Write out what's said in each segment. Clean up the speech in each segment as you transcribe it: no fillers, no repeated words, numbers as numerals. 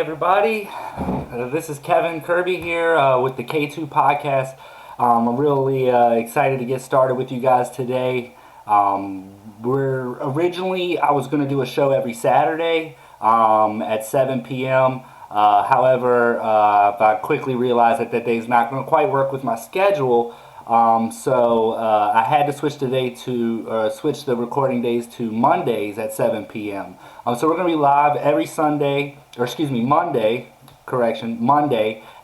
everybody. This is Kevin Kirby here with the K2 podcast. I'm really excited to get started with you guys today. I was going to do a show every Saturday at 7 p.m. However, I quickly realized that day is not going to quite work with my schedule. So I had to switch switch the recording days to Mondays at 7 p.m. So we're going to be live every Monday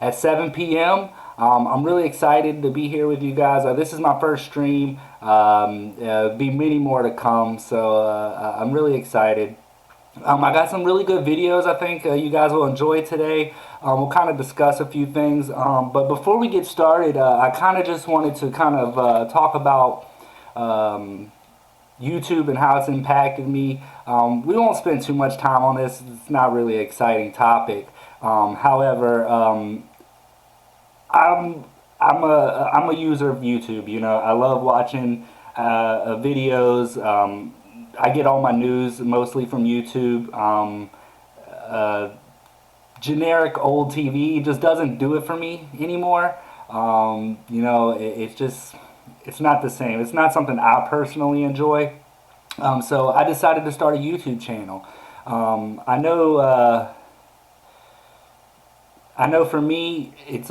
at 7 p.m. I'm really excited to be here with you guys. This is my first stream. Be many more to come. So I'm really excited. I got some really good videos I think you guys will enjoy today. We'll kind of discuss a few things. But before we get started, I kind of just wanted to talk about YouTube and how it's impacted me. We won't spend too much time on this. It's not really an exciting topic. However, I'm a user of YouTube. You know, I love watching videos. I get all my news mostly from YouTube. Generic old TV just doesn't do it for me anymore. It's not the same. It's not something I personally enjoy. So I decided to start a YouTube channel. I know for me, it's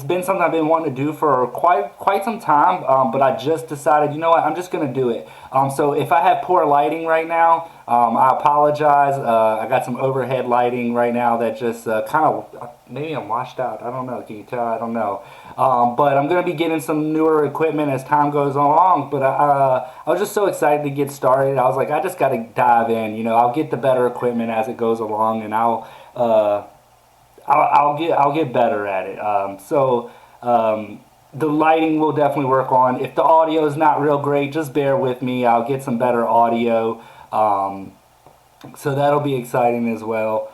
been something I've been wanting to do for quite some time, but I just decided, you know what, I'm just gonna do it. So if I have poor lighting right now, I apologize. I got some overhead lighting right now that just maybe I'm washed out. I don't know. Can you tell? I don't know. But I'm gonna be getting some newer equipment as time goes along. But I was just so excited to get started. I was like, I just gotta dive in. You know, I'll get the better equipment as it goes along, and I'll get better at it. The lighting will definitely work on. If the audio is not real great, just bear with me. I'll get some better audio. So that'll be exciting as well.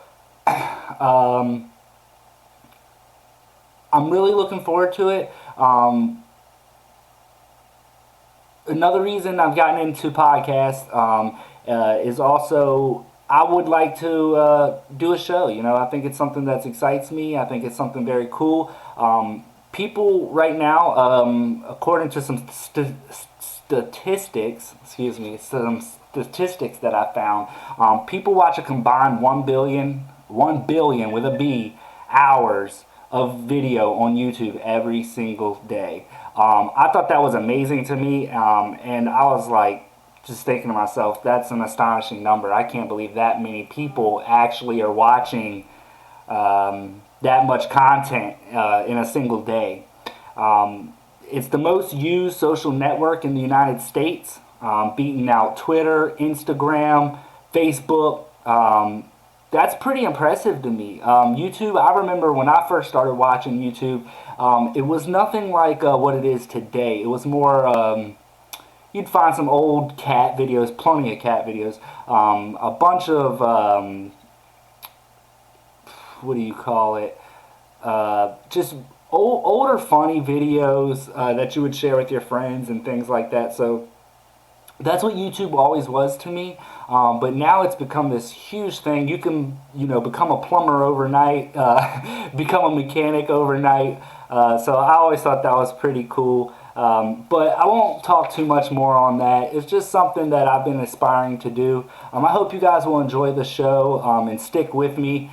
I'm really looking forward to it. Another reason I've gotten into podcasts is also I would like to do a show. You know, I think it's something that excites me. I think it's something very cool. People right now, according to some statistics that I found, people watch a combined 1 billion with a B hours of video on YouTube every single day. I thought that was amazing to me, and I was like, just thinking to myself, that's an astonishing number. I can't believe that many people actually are watching that much content in a single day. It's the most used social network in the United States, beating out Twitter, Instagram, Facebook. That's pretty impressive to me. YouTube, I remember when I first started watching YouTube, it was nothing like what it is today. It was more... you'd find some old cat videos, plenty of cat videos, a bunch of, what do you call it, just older funny videos that you would share with your friends and things like that. So that's what YouTube always was to me, but now it's become this huge thing. You can, become a plumber overnight, become a mechanic overnight, so I always thought that was pretty cool. But I won't talk too much more on that. It's just something that I've been aspiring to do. I hope you guys will enjoy the show and stick with me.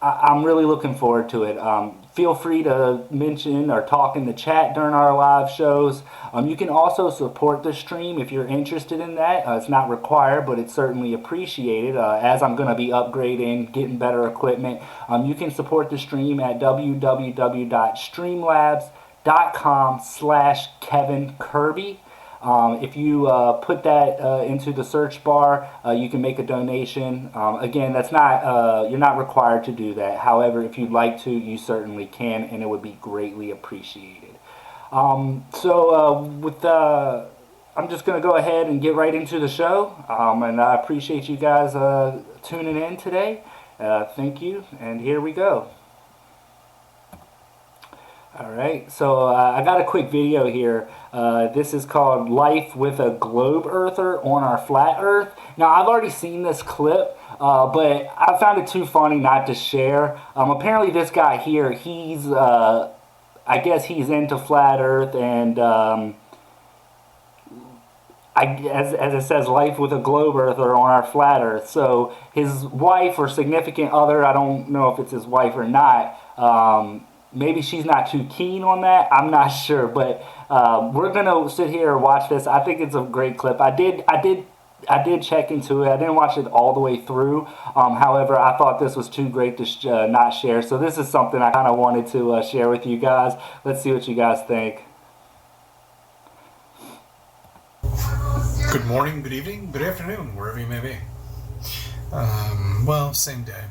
I'm really looking forward to it. Feel free to mention or talk in the chat during our live shows. You can also support the stream if you're interested in that. It's not required, but it's certainly appreciated. As I'm going to be upgrading, getting better equipment, you can support the stream at www.streamlabs.com/Kevin Kirby. If you put that into the search bar, you can make a donation. Again, that's not you're not required to do that. However, if you'd like to, you certainly can, and it would be greatly appreciated. I'm just going to go ahead and get right into the show, and I appreciate you guys tuning in today. Thank you, and here we go. All right, so I got a quick video here. This is called Life with a Globe Earther on Our Flat Earth. Now, I've already seen this clip, but I found it too funny not to share. Apparently, this guy here, I guess he's into flat Earth, and as it says, life with a globe earther on our flat Earth. So his wife or significant other, I don't know if it's his wife or not. Maybe she's not too keen on that. I'm not sure, but we're gonna sit here and watch this. I think it's a great clip. I did check into it. I didn't watch it all the way through. However, I thought this was too great to not share. So this is something I kind of wanted to share with you guys. Let's see what you guys think. Good morning, good evening, good afternoon, wherever you may be. Well, same day,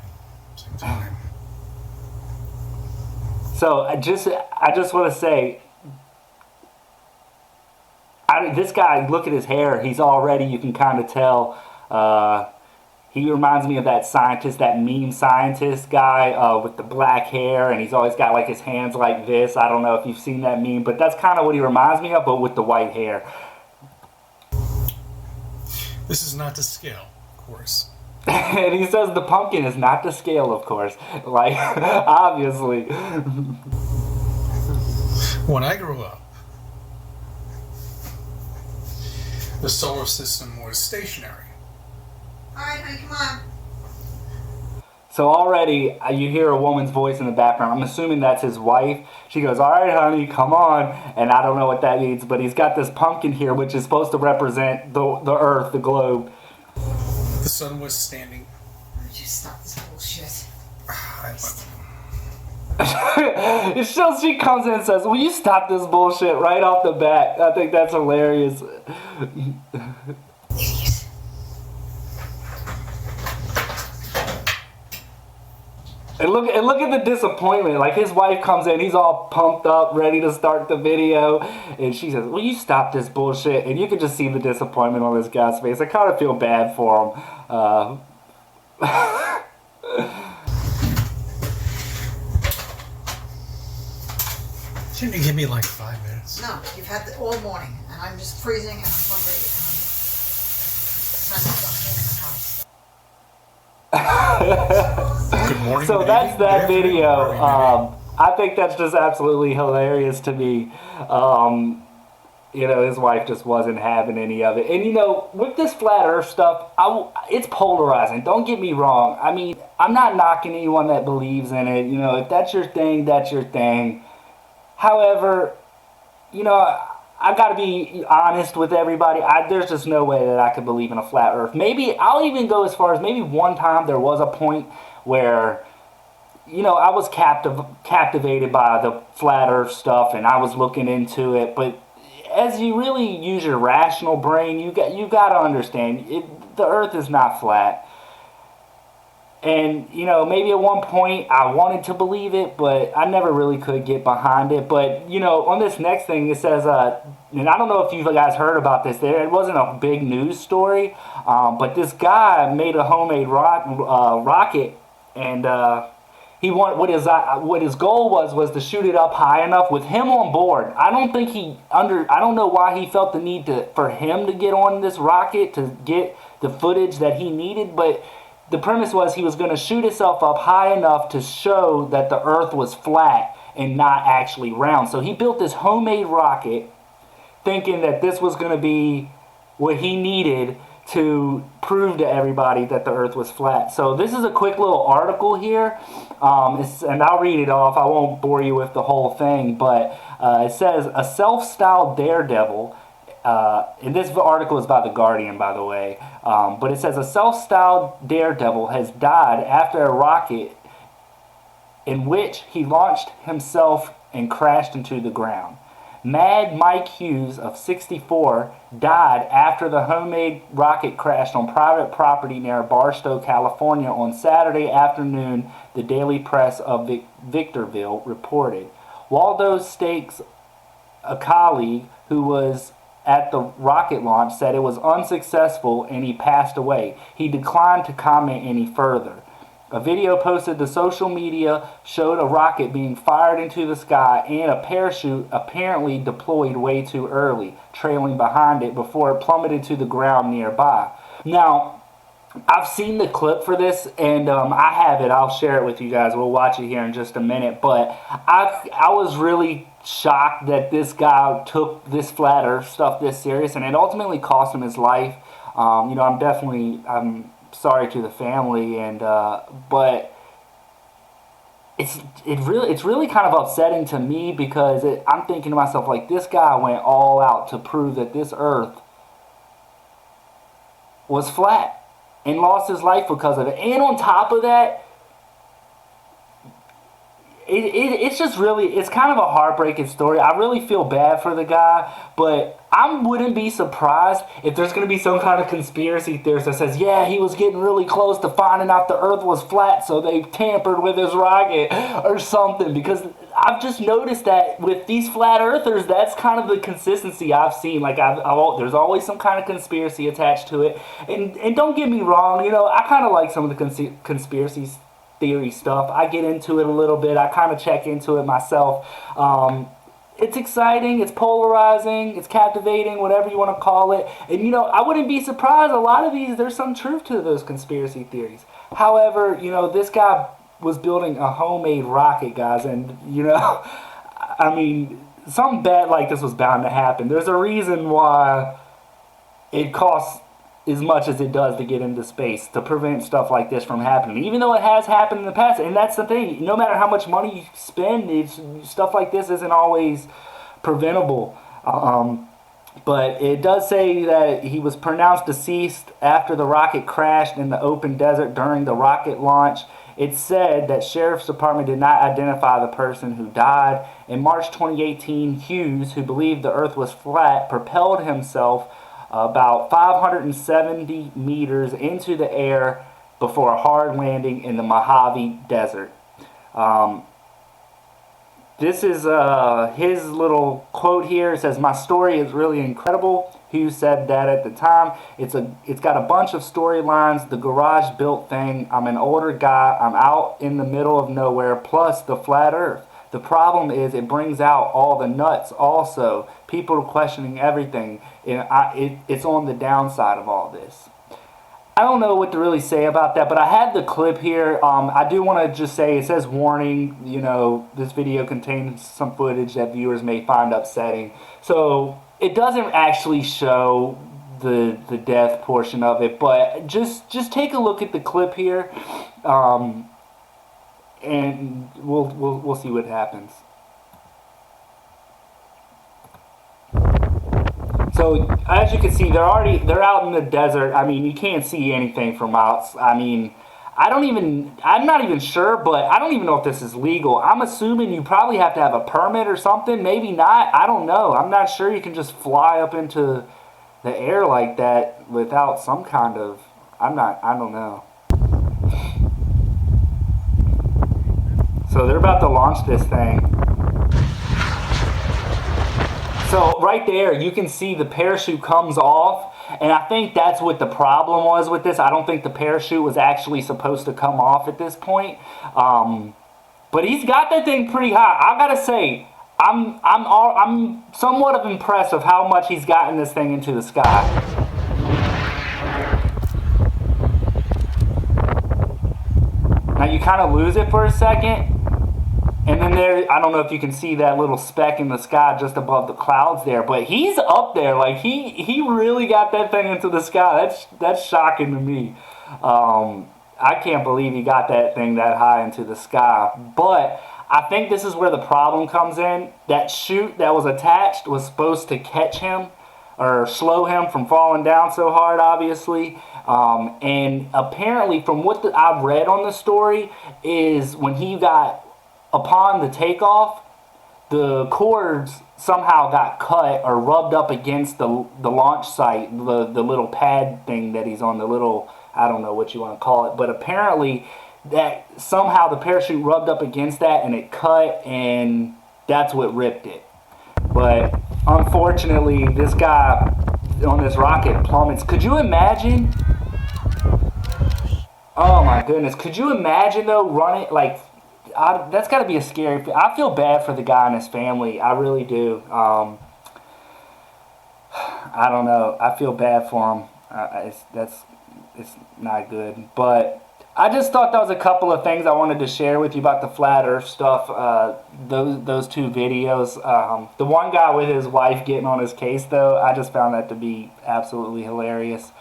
same time. So I just want to say, this guy, look at his hair. He's already, you can kind of tell. He reminds me of that scientist, that meme scientist guy with the black hair, and he's always got like his hands like this. I don't know if you've seen that meme, but that's kind of what he reminds me of, but with the white hair. This is not to scale, of course. And he says the pumpkin is not to scale, of course. Like, obviously. When I grew up, the solar system was stationary. Alright, honey, come on. So already you hear a woman's voice in the background. I'm assuming that's his wife. She goes, "All right, honey, come on." And I don't know what that means, but he's got this pumpkin here, which is supposed to represent the Earth, the globe. The sun was standing. Would you stop this bullshit? It's just she comes in and says, "Will you stop this bullshit?" right off the bat. I think that's hilarious. Idiot. And look at the disappointment. Like, his wife comes in, he's all pumped up, ready to start the video, and she says, "Will you stop this bullshit?" And you can just see the disappointment on this guy's face. I kind of feel bad for him. Shouldn't you give me like 5 minutes? No, you've had it all morning, and I'm just freezing, and I'm hungry, and it's time to start cleaning the house. Good morning. So good that's evening, that good afternoon, video. wherever you may be. I think that's just absolutely hilarious to me. You know, his wife just wasn't having any of it. And, you know, with this flat earth stuff, it's polarizing. Don't get me wrong. I mean, I'm not knocking anyone that believes in it. You know, if that's your thing, that's your thing. However, you know, I got to be honest with everybody. There's just no way that I could believe in a flat earth. Maybe, I'll even go as far as maybe one time there was a point where, you know, I was captivated by the flat earth stuff, and I was looking into it. But as you really use your rational brain, you got to understand, the earth is not flat. And, you know, maybe at one point I wanted to believe it, but I never really could get behind it. But, you know, on this next thing, it says, and I don't know if you guys heard about this. It wasn't a big news story, but this guy made a homemade rocket, and what his goal was to shoot it up high enough with him on board. I don't know why he felt the need for him to get on this rocket to get the footage that he needed, but the premise was he was going to shoot himself up high enough to show that the earth was flat and not actually round. So he built this homemade rocket thinking that this was going to be what he needed to prove to everybody that the earth was flat. So this is a quick little article here, and I'll read it off. I won't bore you with the whole thing, but it says, "A self-styled daredevil," and this article is by The Guardian, by the way, but it says, "A self-styled daredevil has died after a rocket in which he launched himself and crashed into the ground. Mad Mike Hughes, of 64, died after the homemade rocket crashed on private property near Barstow, California on Saturday afternoon," the Daily Press of Victorville reported. Waldo Stakes, a colleague who was at the rocket launch, said it was unsuccessful and he passed away. He declined to comment any further. A video posted to social media showed a rocket being fired into the sky and a parachute apparently deployed way too early, trailing behind it before it plummeted to the ground nearby. Now, I've seen the clip for this, and I have it. I'll share it with you guys. We'll watch it here in just a minute. But I was really shocked that this guy took this flat Earth stuff this serious, and it ultimately cost him his life. I'm sorry to the family, and but it's really kind of upsetting to me because I'm thinking to myself, like, this guy went all out to prove that this Earth was flat and lost his life because of it. And on top of that, it's just really, it's kind of a heartbreaking story. I really feel bad for the guy, but I wouldn't be surprised if there's going to be some kind of conspiracy theorist that says, yeah, he was getting really close to finding out the Earth was flat, so they tampered with his rocket or something. Because I've just noticed that with these flat earthers, that's kind of the consistency I've seen. Like, there's always some kind of conspiracy attached to it. And don't get me wrong, I kind of like some of the conspiracy theory stuff. I get into it a little bit. I kind of check into it myself. It's exciting, it's polarizing, it's captivating, whatever you want to call it. And I wouldn't be surprised, a lot of these, there's some truth to those conspiracy theories. However, this guy was building a homemade rocket, guys, and I mean, something bad like this was bound to happen. There's a reason why it costs as much as it does to get into space, to prevent stuff like this from happening, even though it has happened in the past. And that's the thing, no matter how much money you spend, stuff like this isn't always preventable. But it does say that he was pronounced deceased after the rocket crashed in the open desert during the rocket launch. It said that Sheriff's Department did not identify the person who died. In March 2018, Hughes, who believed the Earth was flat, propelled himself about 570 meters into the air before a hard landing in the Mojave Desert. This is his little quote here. It says, "My story is really incredible." Hughes said that at the time. It's got a bunch of storylines. The garage built thing. I'm an older guy. I'm out in the middle of nowhere. Plus the flat Earth. The problem is it brings out all the nuts also. People are questioning everything. And it's on the downside of all this. I don't know what to really say about that, but I had the clip here. I do want to just say, it says warning, this video contains some footage that viewers may find upsetting. So it doesn't actually show the death portion of it, but just take a look at the clip here. And we'll see what happens. So as you can see, they're out in the desert. I mean, you can't see anything from out. I mean, I'm not even sure, but I don't even know if this is legal. I'm assuming you probably have to have a permit or something. Maybe not. I don't know. I'm not sure you can just fly up into the air like that without some kind of, I don't know. So they're about to launch this thing. So right there, you can see the parachute comes off, and I think that's what the problem was with this. I don't think the parachute was actually supposed to come off at this point. But he's got that thing pretty high. I gotta say, I'm somewhat of impressed of how much he's gotten this thing into the sky. Now you kind of lose it for a second. And then there, I don't know if you can see that little speck in the sky just above the clouds there, but he's up there. Like, he really got that thing into the sky. That's shocking to me. I can't believe he got that thing that high into the sky. But I think this is where the problem comes in. That chute that was attached was supposed to catch him or slow him from falling down so hard, obviously. And apparently, from what I've read on the story, is when he got, upon the takeoff, the cords somehow got cut or rubbed up against the launch site, the little pad thing that he's on, the little, I don't know what you want to call it, but apparently that somehow the parachute rubbed up against that and it cut, and that's what ripped it. But unfortunately, this guy on this rocket plummets. Could you imagine Oh my goodness. Could you imagine though running like that's got to be a scary. I feel bad for the guy and his family. I really do. I don't know. I feel bad for him. It's not good. But I just thought that was a couple of things I wanted to share with you about the flat Earth stuff. Those two videos. The one guy with his wife getting on his case though, I just found that to be absolutely hilarious.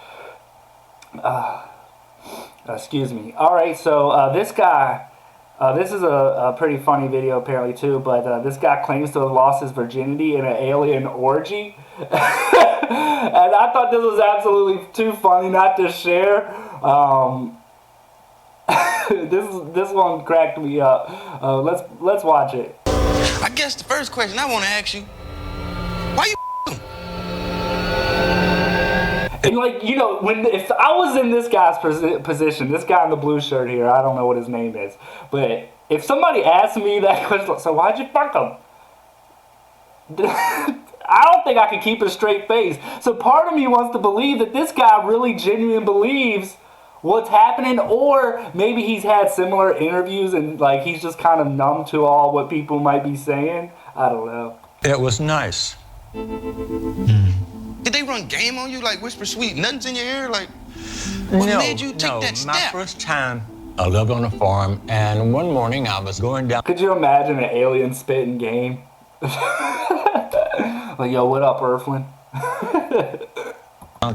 Excuse me. All right, so this guy. This is a pretty funny video apparently too, but this guy claims to have lost his virginity in an alien orgy. And I thought this was absolutely too funny not to share. This one cracked me up. Let's watch it. I guess the first question I want to ask you, why you And like, you know, if I was in this guy's position, this guy in the blue shirt here, I don't know what his name is, but if somebody asked me that question, so why'd you fuck him? I don't think I could keep a straight face. So part of me wants to believe that this guy really genuinely believes what's happening, or maybe he's had similar interviews and like he's just kind of numb to all what people might be saying. I don't know. It was nice. did they run game on you, like whisper sweet nothings in your ear? Like, what made you take that my step? first time, I lived on a farm, and one morning I was going down Could you imagine an alien spitting game? Like, yo, what up, Earthling?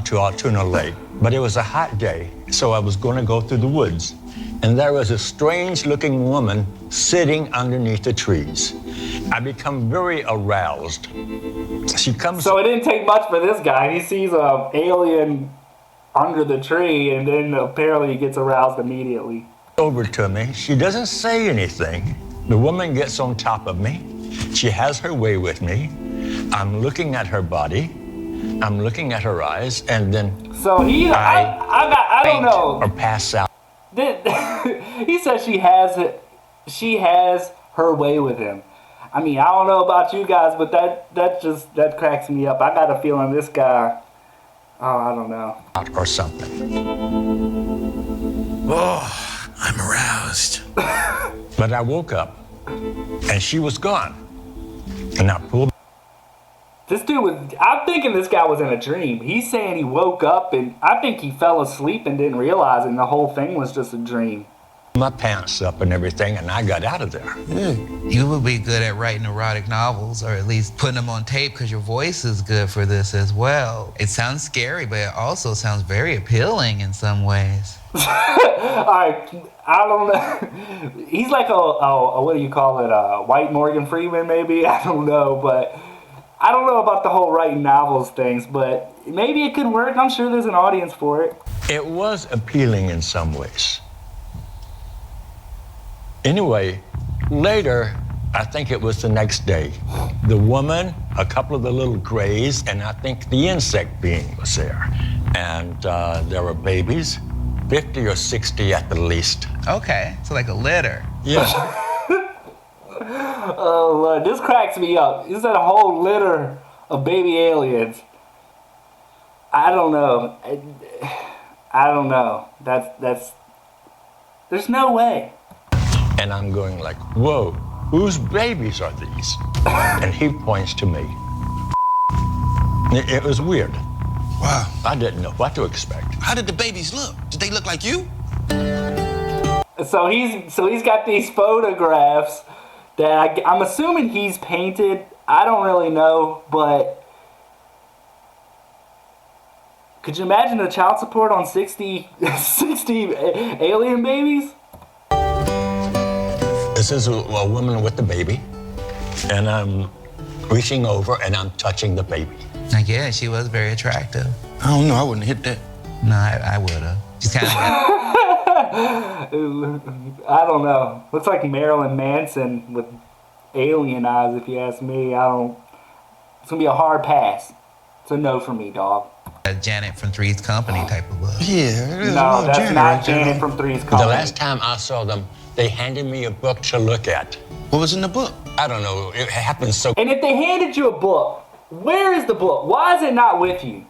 to Altoona Lake, but it was a hot day, so I was going to go through the woods, and there was a strange-looking woman sitting underneath the trees. I become very aroused. She comes. So it didn't take much for this guy. He sees a alien under the tree, and then apparently he gets aroused immediately. Over to me. She doesn't say anything. The woman gets on top of me. She has her way with me. I'm looking at her body. I'm looking at her eyes, and then So I don't know. or pass out. He says she has her way with him. I mean, I don't know about you guys, but that cracks me up. I got a feeling this guy. Oh, I don't know. Or something. Oh, I'm aroused. But I woke up, and she was gone. And I pulled. This dude was. I'm thinking this guy was in a dream. He's saying he woke up, and I think he fell asleep and didn't realize it, and the whole thing was just a dream. My pants up and everything, and I got out of there. You would be good at writing erotic novels, or at least putting them on tape, because your voice is good for this as well. It sounds scary, but it also sounds very appealing in some ways. Alright, I don't know. He's like a what do you call it? A white Morgan Freeman, maybe? I don't know, but I don't know about the whole writing novels things, but maybe it could work. I'm sure there's an audience for it. It was appealing in some ways. Anyway, later, I think it was the next day, the woman, a couple of the little grays, and I think the insect being was there. And there were babies, 50 or 60 at the least. Okay, so like a litter. Yes. Oh, Lord, this cracks me up. Is that a whole litter of baby aliens? I don't know. I don't know. That's. There's no way. And I'm going like, whoa, whose babies are these? And he points to me. It was weird. Wow. I didn't know what to expect. How did the babies look? Did they look like you? So he's got these photographs that I'm assuming he's painted. I don't really know, but could you imagine the child support on 60 alien babies? This is a woman with the baby, and I'm reaching over and I'm touching the baby. I guess she was very attractive. I don't know. I wouldn't hit that. No, I would have. She's kind of. I don't know. Looks like Marilyn Manson with alien eyes, if you ask me. It's gonna be a hard pass. It's a no for me, dog. A Janet from Three's Company type of look. Yeah. No, that's not Janet from Three's Company. The last time I saw them, they handed me a book to look at. What was in the book? I don't know, it happened so. And if they handed you a book, where is the book? Why is it not with you?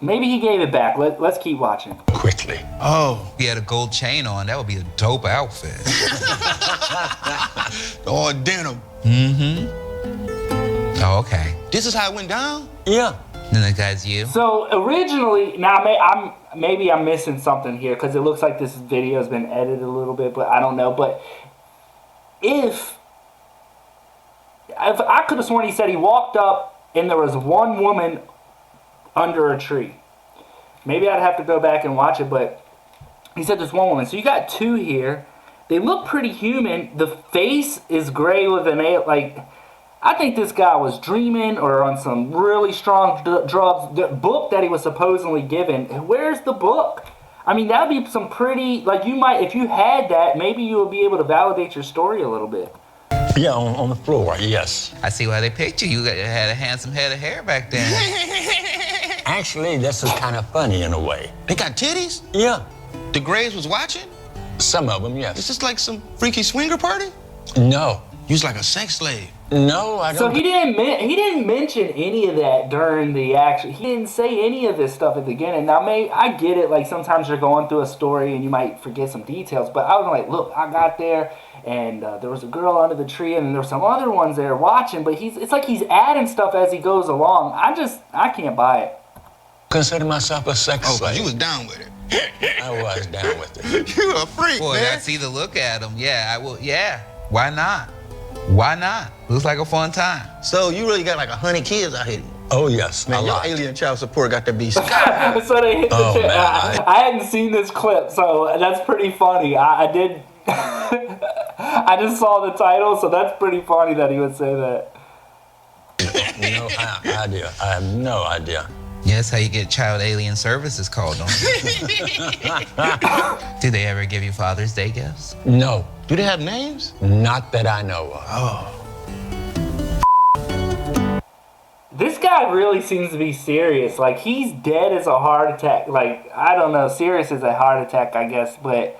Maybe he gave it back. Let's keep watching. quickly. Oh, If he had a gold chain on, that would be a dope outfit. or denim. Oh, okay. This is how it went down? Yeah. Then the guy's you. So originally, now maybe I'm missing something here because it looks like this video has been edited a little bit, but I don't know. But if I could have sworn he said he walked up and there was one woman under a tree. Maybe I'd have to go back and watch it, but he said there's one woman. So you got two here. They look pretty human. The face is gray with an A. Like, I think this guy was dreaming or on some really strong drugs. The book that he was supposedly given, where's the book? I mean, that'd be some pretty, like, you might, if you had that, maybe you would be able to validate your story a little bit. Yeah, on the floor, yes. I see why they picked you. You had a handsome head of hair back then. Actually, this is kind of funny in a way. They got titties? Yeah, The Grays was watching? some of them, Is yes. this like some freaky swinger party? No, You was like a sex slave. no, I So don't. he didn't mention any of that during the action. He didn't say any of this stuff at the beginning. Now, I get it. Like, sometimes you're going through a story and you might forget some details. But I was like, look, I got there and there was a girl under the tree and there were some other ones there watching. But it's like he's adding stuff as he goes along. I can't buy it. Consider myself a sex Oh, slave. you was down with it. I was down with it. You a freak, Boy, man. I see the look at him. Yeah, I will. Yeah, why not? Why not? Looks like a fun time. So you really got like 100 kids out here. Oh, yes, Man, a your lot. alien child support got to be So they hit the Oh, tip. man, I hadn't seen this clip, so that's pretty funny. I did. I just saw the title, so that's pretty funny that he would say that. No idea. I have no idea. Yeah, that's how you get child alien services called on. Do they ever give you Father's Day gifts? No, Do they have names? not that I know of. This guy really seems to be serious. Like, he's dead as a heart attack. Like, I don't know, serious as a heart attack, I guess, but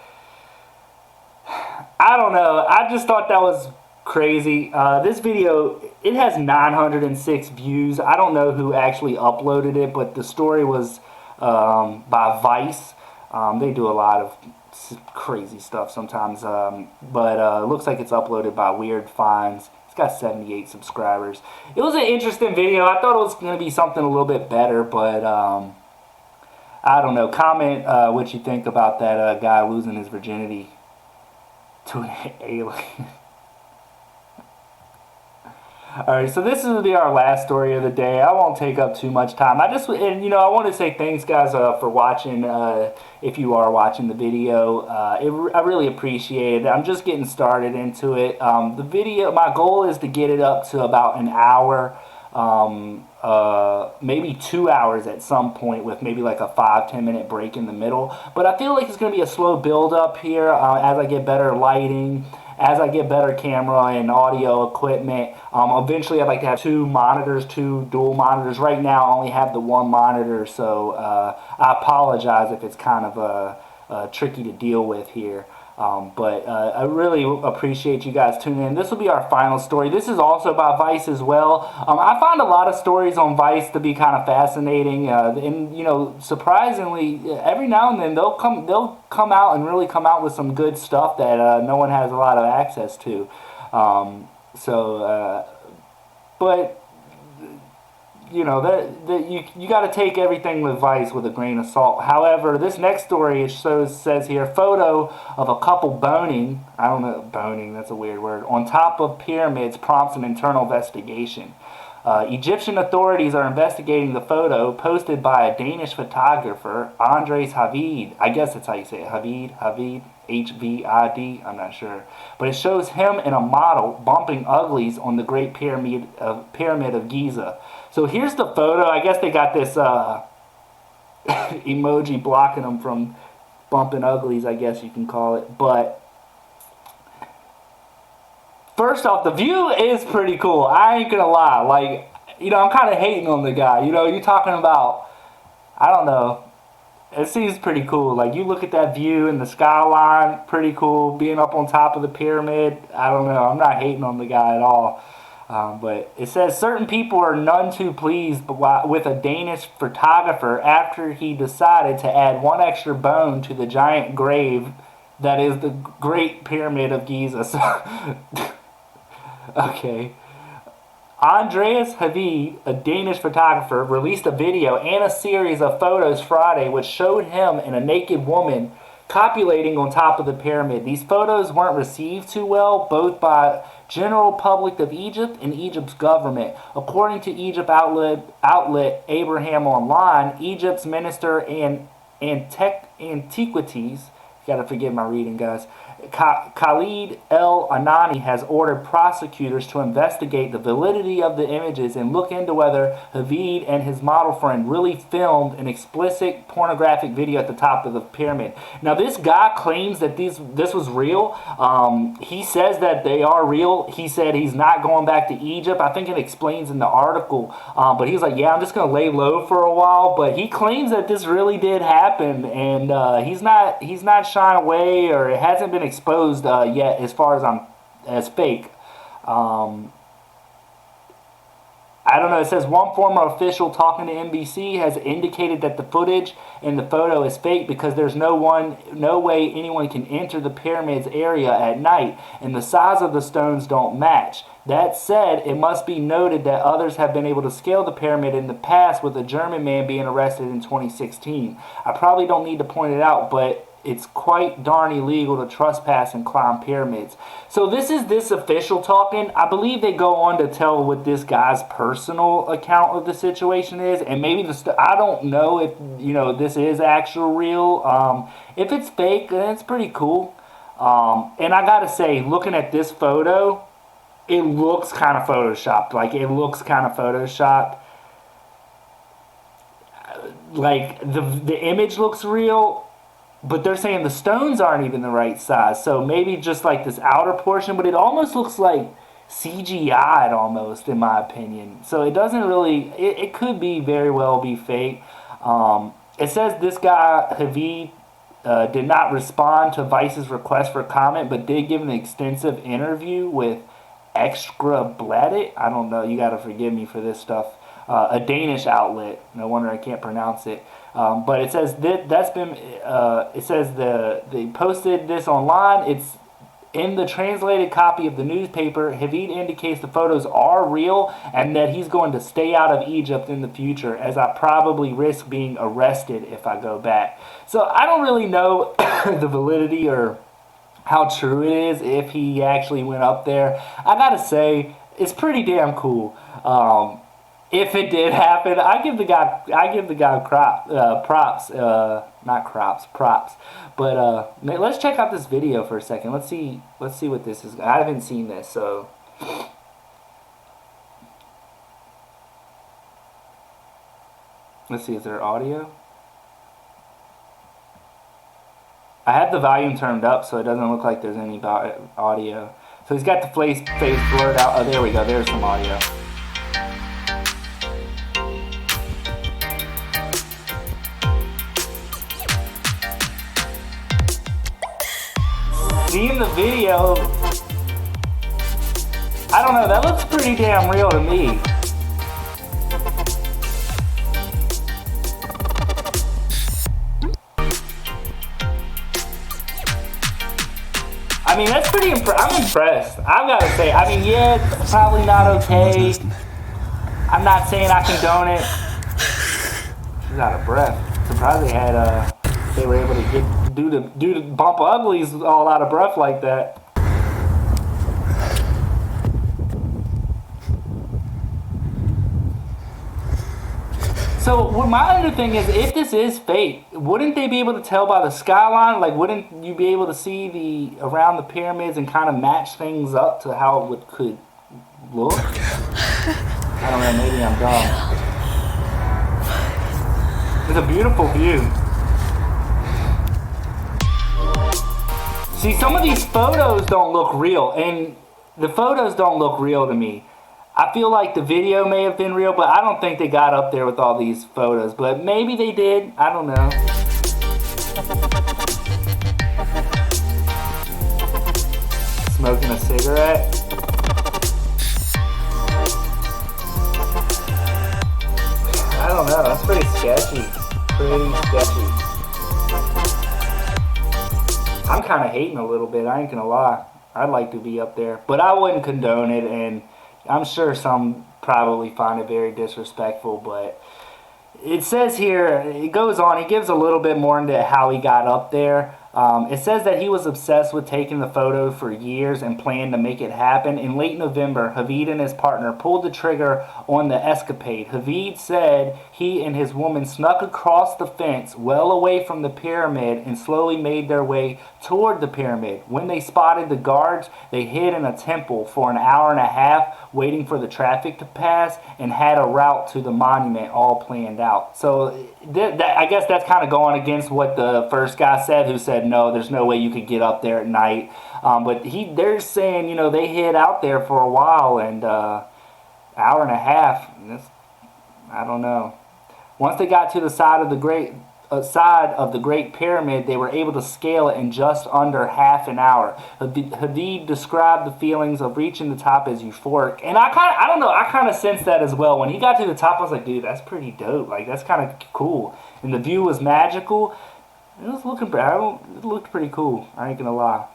I don't know. I just thought that was crazy. This video, it has 906 views. I don't know who actually uploaded it, but the story was by Vice. They do a lot of crazy stuff sometimes, but it looks like it's uploaded by Weird Finds. It's got 78 subscribers. It was an interesting video. I thought it was going to be something a little bit better, but I don't know. Comment what you think about that guy losing his virginity to an alien. Alright, so this will be our last story of the day. I won't take up too much time. I want to say thanks, guys, for watching. If you are watching the video, I really appreciate it. I'm just getting started into it. The video, my goal is to get it up to about an hour, maybe 2 hours at some point, with maybe like a 5-10 minute break in the middle. But I feel like it's going to be a slow build up here as I get better lighting. As I get better camera and audio equipment. Eventually I'd like to have two dual monitors. Right now I only have the one monitor, so I apologize if it's kind of tricky to deal with here. But I really appreciate you guys tuning in. This will be our final story. This is also by Vice as well. I find a lot of stories on Vice to be kind of fascinating, and surprisingly, every now and then they'll come out and really come out with some good stuff that no one has a lot of access to. But you got to take everything with Vice with a grain of salt. However, this next story says here, photo of a couple boning. I don't know, boning, that's a weird word. On top of pyramids prompts an internal investigation. Egyptian authorities are investigating the photo posted by a Danish photographer, Andres Havid. I guess that's how you say it, Havid, H-V-I-D, I'm not sure. But it shows him and a model bumping uglies on the Great Pyramid of Giza. So here's the photo. I guess they got this emoji blocking them from bumping uglies, I guess you can call it. But first off, the view is pretty cool. I ain't gonna lie. Like, I'm kind of hating on the guy. You're talking about, I don't know. It seems pretty cool. Like, you look at that view and the skyline, pretty cool. Being up on top of the pyramid, I don't know. I'm not hating on the guy at all. But it says certain people are none too pleased with a Danish photographer after he decided to add one extra bone to the giant grave that is the Great Pyramid of Giza. Okay. Andreas Havid, a Danish photographer, released a video and a series of photos Friday which showed him and a naked woman copulating on top of the pyramid. These photos weren't received too well, both by general public of Egypt and Egypt's government. According to Egypt outlet Abraham Online, Egypt's Minister in Antiquities, you gotta forgive my reading, guys, Khalid El Anani has ordered prosecutors to investigate the validity of the images and look into whether Havid and his model friend really filmed an explicit pornographic video at the top of the pyramid. Now, this guy claims that this was real. He says that they are real. He said he's not going back to Egypt. I think it explains in the article. But he's like, yeah, I'm just going to lay low for a while. But he claims that this really did happen, and he's not shying away, or it hasn't been exposed yet as far as fake. I don't know. It says one former official talking to NBC has indicated that the footage in the photo is fake because there's no way anyone can enter the pyramid's area at night, and the size of the stones don't match. That said, it must be noted that others have been able to scale the pyramid in the past, with a German man being arrested in 2016. I probably don't need to point it out, but it's quite darn illegal to trespass and climb pyramids. So this is this official talking. I believe they go on to tell what this guy's personal account of the situation is, and maybe I don't know if this is actual real. If it's fake, then it's pretty cool. And I gotta say, looking at this photo, it looks kind of photoshopped. Like the image looks real. But they're saying the stones aren't even the right size. So maybe just like this outer portion, but it almost looks like CGI'd almost, in my opinion. So it doesn't really, it could be very well be fake. It says this guy, Havid, did not respond to Vice's request for comment, but did give an extensive interview with Ekstrabladet. I don't know, you gotta forgive me for this stuff. A Danish outlet. No wonder I can't pronounce it. But it says they posted this online. It's in the translated copy of the newspaper. Havid indicates the photos are real and that he's going to stay out of Egypt in the future, as I probably risk being arrested if I go back. So I don't really know the validity or how true it is if he actually went up there. I gotta say, it's pretty damn cool. If it did happen, I give the guy props. But let's check out this video for a second. Let's see what this is. I haven't seen this, so let's see. Is there audio? I have the volume turned up, so it doesn't look like there's any audio. So he's got the face blurred out. Oh, there we go. There's some audio. Seeing the video, I don't know, that looks pretty damn real to me. I mean, that's pretty I'm impressed. I've got to say, I mean, yeah, it's probably not okay. I'm not saying I condone it. She's out of breath. Surprised they were able to do the bump uglies all out of breath like that. So what my other thing is, if this is fake, wouldn't they be able to tell by the skyline? Like, wouldn't you be able to see around the pyramids and kind of match things up to how it could look? I don't know, maybe I'm dumb. It's a beautiful view. See, some of these photos don't look real, and the photos don't look real to me. I feel like the video may have been real, but I don't think they got up there with all these photos. But maybe they did. I don't know. Smoking a cigarette. sketchy. Pretty sketchy. I'm kind of hating a little bit, I ain't gonna lie. I'd like to be up there, but I wouldn't condone it, and I'm sure some probably find it very disrespectful, but it says here, it goes on, he gives a little bit more into how he got up there. It says that he was obsessed with taking the photo for years and planned to make it happen. In late November, Havid and his partner pulled the trigger on the escapade. Havid said he and his woman snuck across the fence well away from the pyramid and slowly made their way toward the pyramid. When they spotted the guards, they hid in a temple for an hour and a half, waiting for the traffic to pass, and had a route to the monument all planned out. So I guess that's kind of going against what the first guy said, who said, no, there's no way you could get up there at night. But they're saying, you know, they hid out there for a while, and hour and a half. I don't know. Once they got to the side of the Great Pyramid, they were able to scale it in just under half an hour. Havid described the feelings of reaching the top as euphoric, and I don't know, I kind of sensed that as well. When he got to the top, I was like, dude, that's pretty dope. Like, that's kind of cool. And the view was magical. It looked pretty cool, I ain't gonna lie.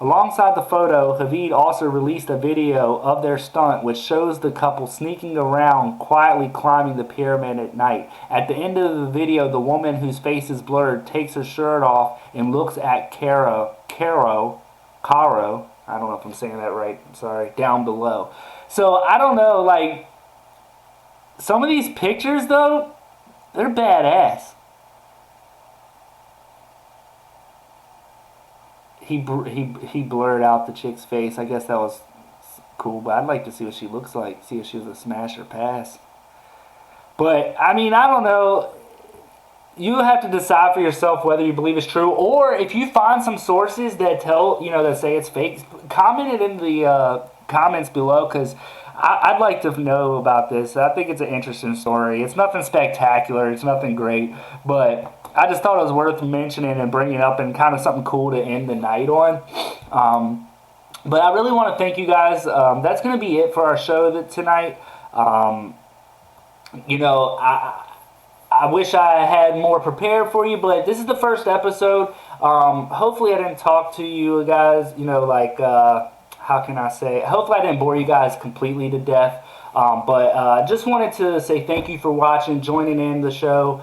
Alongside the photo, Havid also released a video of their stunt, which shows the couple sneaking around, quietly climbing the pyramid at night. At the end of the video, the woman whose face is blurred takes her shirt off and looks at Caro, I don't know if I'm saying that right, I'm sorry, down below. So, I don't know, like, some of these pictures, though, they're badass. He blurred out the chick's face. I guess that was cool, but I'd like to see what she looks like. See if she was a smash or pass. But, I mean, I don't know. You have to decide for yourself whether you believe it's true, or if you find some sources that that say it's fake, comment it in the comments below, because I'd like to know about this. I think it's an interesting story. It's nothing spectacular. It's nothing great, but I just thought it was worth mentioning and bringing up, and kind of something cool to end the night on. But I really want to thank you guys. That's going to be it for our show tonight. I wish I had more prepared for you, but this is the first episode. Hopefully I didn't talk to you guys, how can I say? Hopefully I didn't bore you guys completely to death. But just wanted to say thank you for watching, joining in the show.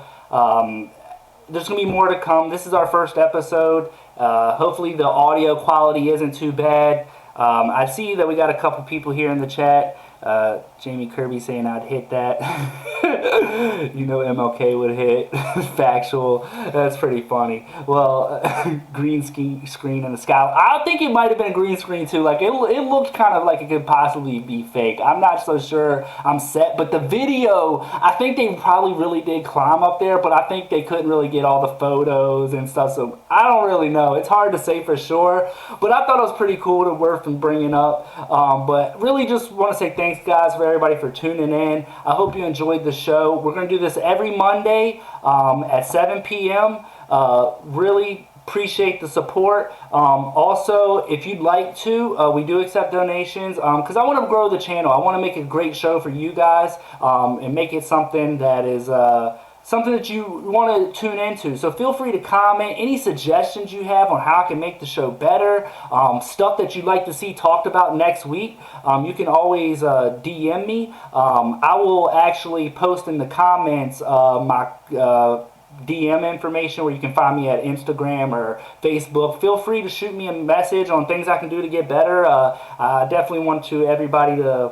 There's going to be more to come. This is our first episode. Hopefully the audio quality isn't too bad. I see that we got a couple people here in the chat. Jamie Kirby saying I'd hit that. MLK would hit. Factual. That's pretty funny. Well, green screen in the sky. I think it might have been a green screen too. Like it looked kind of like it could possibly be fake. I'm not so sure I'm set, but the video, I think they probably really did climb up there, but I think they couldn't really get all the photos and stuff, so I don't really know. It's hard to say for sure, but I thought it was pretty cool to worth bringing up. But really just want to say thanks, guys, for everybody for tuning in. I hope you enjoyed the show. We're going to do this every Monday at 7 p.m. Really appreciate the support. Also, if you'd like to, we do accept donations because I want to grow the channel. I want to make a great show for you guys and make it something that is something that you want to tune into. So feel free to comment any suggestions you have on how I can make the show better, stuff that you'd like to see talked about next week. You can always DM me. I will actually post in the comments my DM information where you can find me at Instagram or Facebook. Feel free to shoot me a message on things I can do to get better. I definitely want everybody to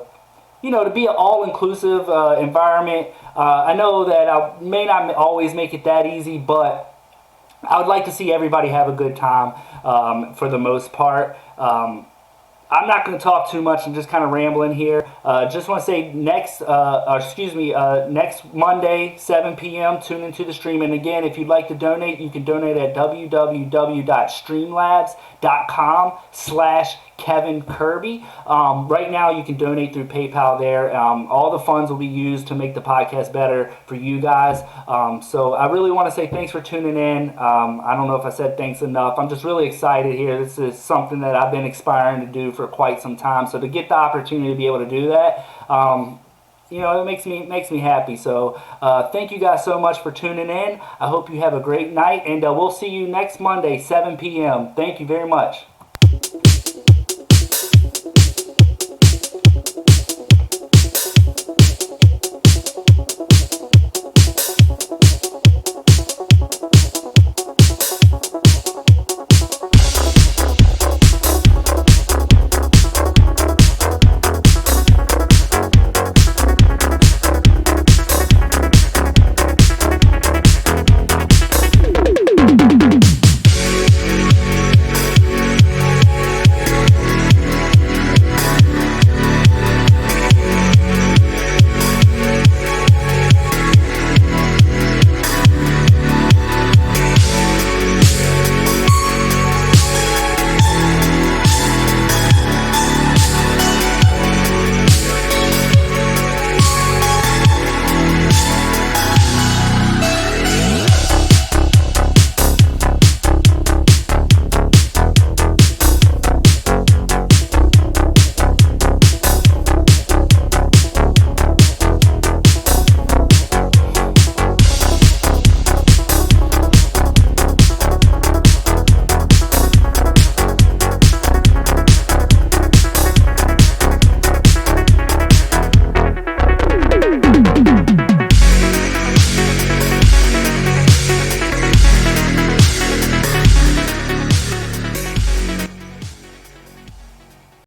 be an all-inclusive environment. I know that I may not always make it that easy, but I would like to see everybody have a good time for the most part. I'm not going to talk too much. I'm just kind of rambling here. Just want to say next Monday, 7 p.m., tune into the stream. And again, if you'd like to donate, you can donate at www.streamlabs.com/Kevin Kirby. Right now, you can donate through PayPal there. All the funds will be used to make the podcast better for you guys. So I really want to say thanks for tuning in. I don't know if I said thanks enough. I'm just really excited here. This is something that I've been aspiring to do for quite some time. So to get the opportunity to be able to do that, it makes me happy. So thank you guys so much for tuning in. I hope you have a great night, and we'll see you next Monday, 7 p.m. Thank you very much.